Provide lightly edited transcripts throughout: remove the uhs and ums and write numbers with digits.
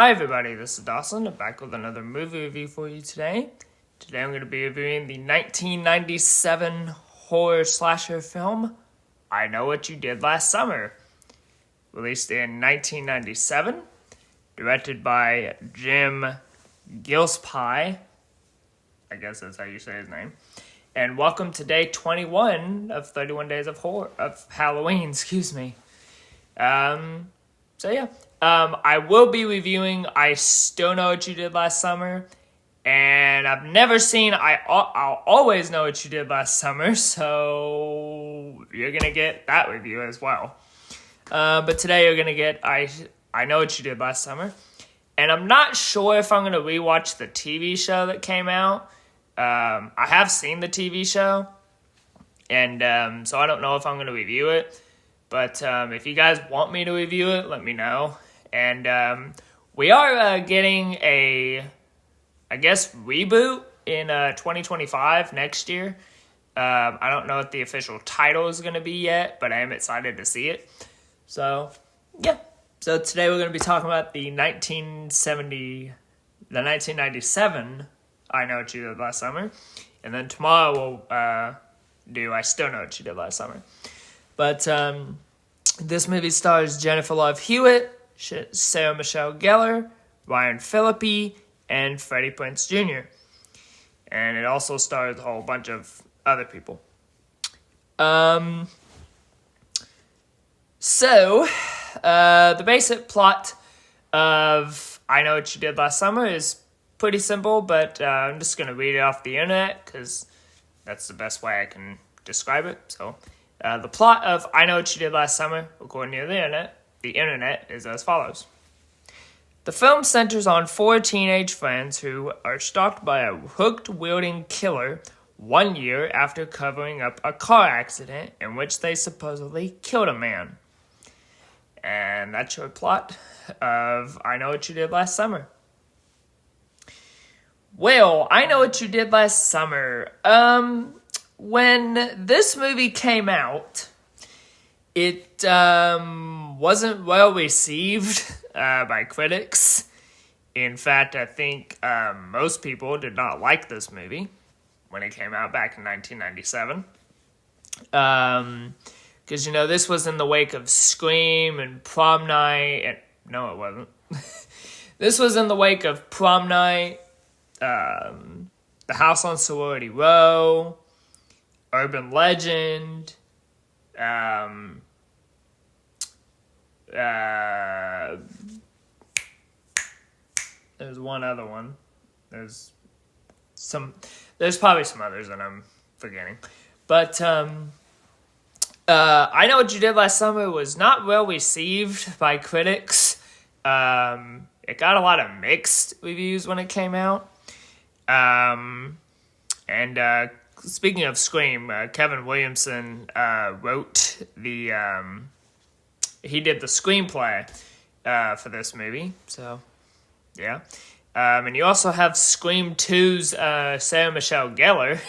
Hi everybody, this is Dawson. I'm back with another movie review for you today. Today I'm going to be reviewing the 1997 horror slasher film, I Know What You Did Last Summer. Released in 1997, directed by Jim Gillespie. I guess that's how you say his name. And welcome to day 21 of 31 Days of Halloween, I will be reviewing I Still Know What You Did Last Summer, and I've never seen I'll Always Know What You Did Last Summer, so you're going to get that review as well. But today you're going to get I Know What You Did Last Summer, and I'm not sure if I'm going to rewatch the TV show that came out. I have seen the TV show, and so I don't know if I'm going to review it, but if you guys want me to review it, let me know. And we are getting a, reboot in 2025 next year. I don't know what the official title is going to be yet, but I am excited to see it. So, yeah. So today we're going to be talking about the 1997 I Know What You Did Last Summer. And then tomorrow we'll do I Still Know What You Did Last Summer. But this movie stars Jennifer Love Hewitt, Sarah Michelle Gellar, Ryan Phillippe, and Freddie Prinze Jr. And it also stars a whole bunch of other people. The basic plot of I Know What You Did Last Summer is pretty simple, but I'm just going to read it off the internet because that's the best way I can describe it. So, the plot of I Know What You Did Last Summer, according to the internet, is as follows. The film centers on four teenage friends who are stalked by a hook-wielding killer 1 year after covering up a car accident in which they supposedly killed a man. And that's your plot of I Know What You Did Last Summer. Well, I Know What You Did Last Summer. When this movie came out, it wasn't well received by critics. In fact, I think most people did not like this movie when it came out back in 1997. Because, this was in the wake of Scream and Prom Night. No, it wasn't. This was in the wake of Prom Night, The House on Sorority Row, Urban Legend, there's one other one. There's probably some others that I'm forgetting. But I Know What You Did Last Summer was not well received by critics. It got a lot of mixed reviews when it came out. Speaking of Scream, Kevin Williamson wrote he did the screenplay for this movie, so yeah. And you also have Scream 2's Sarah Michelle Gellar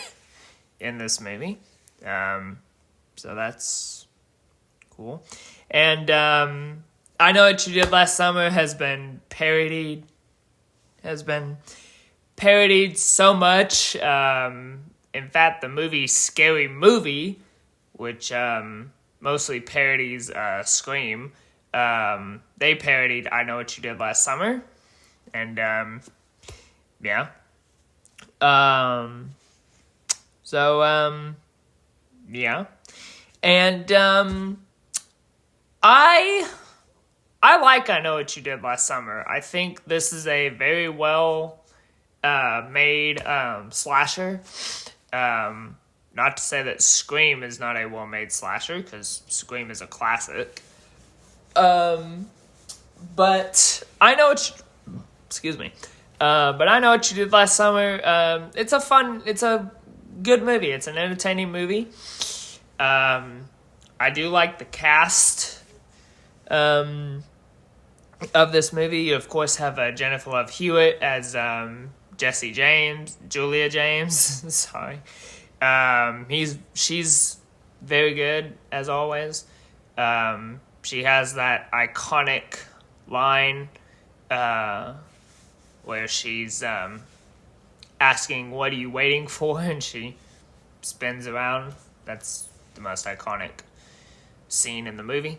in this movie, so that's cool. And I Know What You Did Last Summer has been parodied so much. In fact, the movie Scary Movie, which mostly parodies Scream, they parodied I Know What You Did Last Summer. And, yeah. Yeah. And I like I Know What You Did Last Summer. I think this is a very well made slasher. Not to say that Scream is not a well-made slasher, because Scream is a classic. But I Know What You Did Last Summer. It's a good movie. It's an entertaining movie. I do like the cast of this movie. You, of course, have Jennifer Love Hewitt as Julia James. Sorry. She's very good, as always. She has that iconic line where she's asking, "What are you waiting for?" and she spins around. That's the most iconic scene in the movie.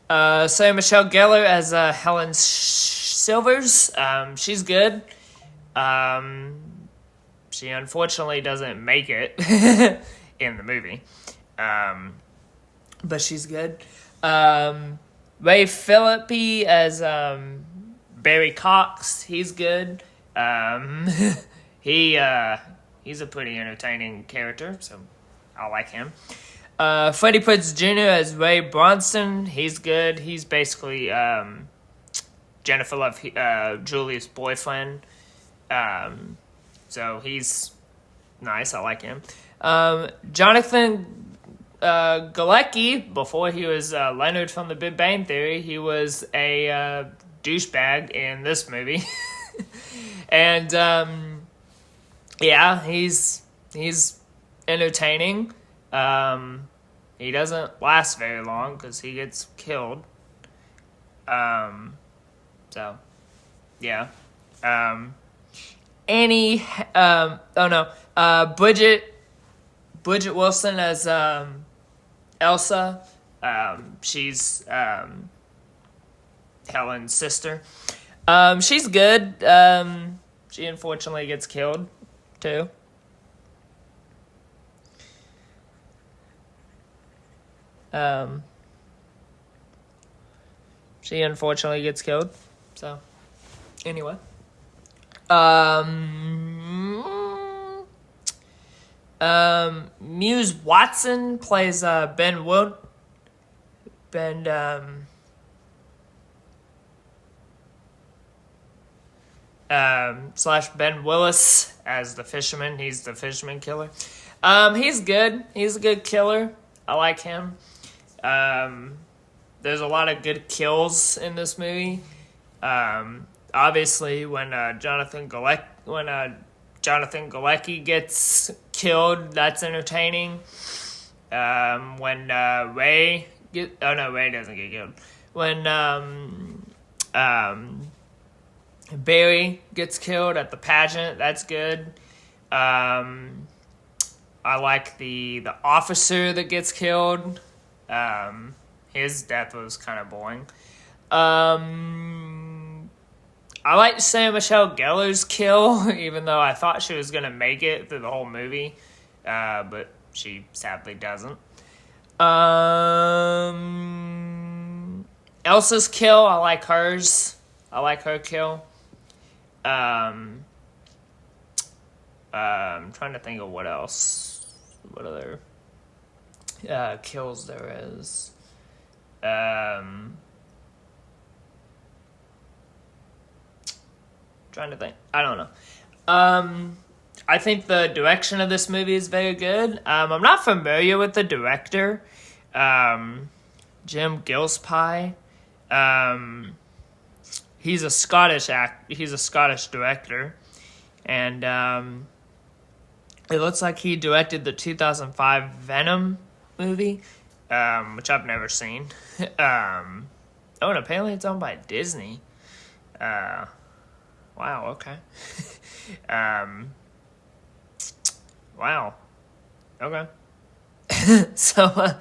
Sarah Michelle Gellar as Helen Silvers. She's good. She unfortunately doesn't make it in the movie. But she's good. Ray Phillippe as Barry Cox. He's good. He's a pretty entertaining character, so I like him. Freddie Prinze Jr. as Ray Bronson. He's good. He's basically Jennifer Love Julia's boyfriend. So he's nice. I like him. Jonathan Galecki, before he was Leonard from The Big Bang Theory, he was a douchebag in this movie. And yeah, he's entertaining. He doesn't last very long because he gets killed. So yeah. Bridget Wilson as Elsa. She's Helen's sister. She's good. She unfortunately gets killed too. She unfortunately gets killed. So anyway. Muse Watson plays Ben Willis as the fisherman. He's the fisherman killer. He's good. He's a good killer. I like him. There's a lot of good kills in this movie. Obviously, when Jonathan Galecki gets killed, that's entertaining. When Ray doesn't get killed. When Barry gets killed at the pageant, that's good. I like the officer that gets killed. His death was kind of boring. I like Sarah Michelle Gellar's kill, even though I thought she was going to make it through the whole movie. But she sadly doesn't. Elsa's kill, I like hers. I like her kill. I'm trying to think of what else. What other kills there is. Trying to think. I don't know. I think the direction of this movie is very good. I'm not familiar with the director, Jim Gillespie. He's a Scottish director, and it looks like he directed the 2005 Venom movie, which I've never seen. And apparently it's owned by Disney. Wow, okay. Wow. Okay. So,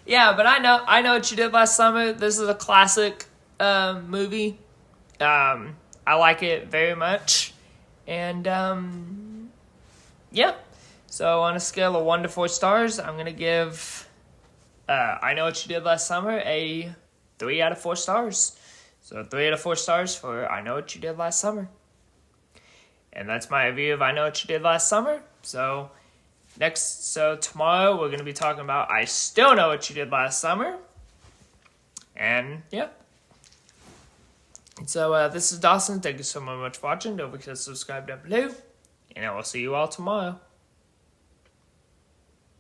yeah, but I know what you did last summer. This is a classic movie. I like it very much. And, yeah. So, on a scale of 1 to 4 stars, I'm going to give I Know What You Did Last Summer a 3 out of 4 stars. So 3 out of 4 stars for I Know What You Did Last Summer. And that's my review of I Know What You Did Last Summer. So tomorrow we're going to be talking about I Still Know What You Did Last Summer. And yeah. So this is Dawson. Thank you so much for watching. Don't forget to subscribe down below. And I will see you all tomorrow.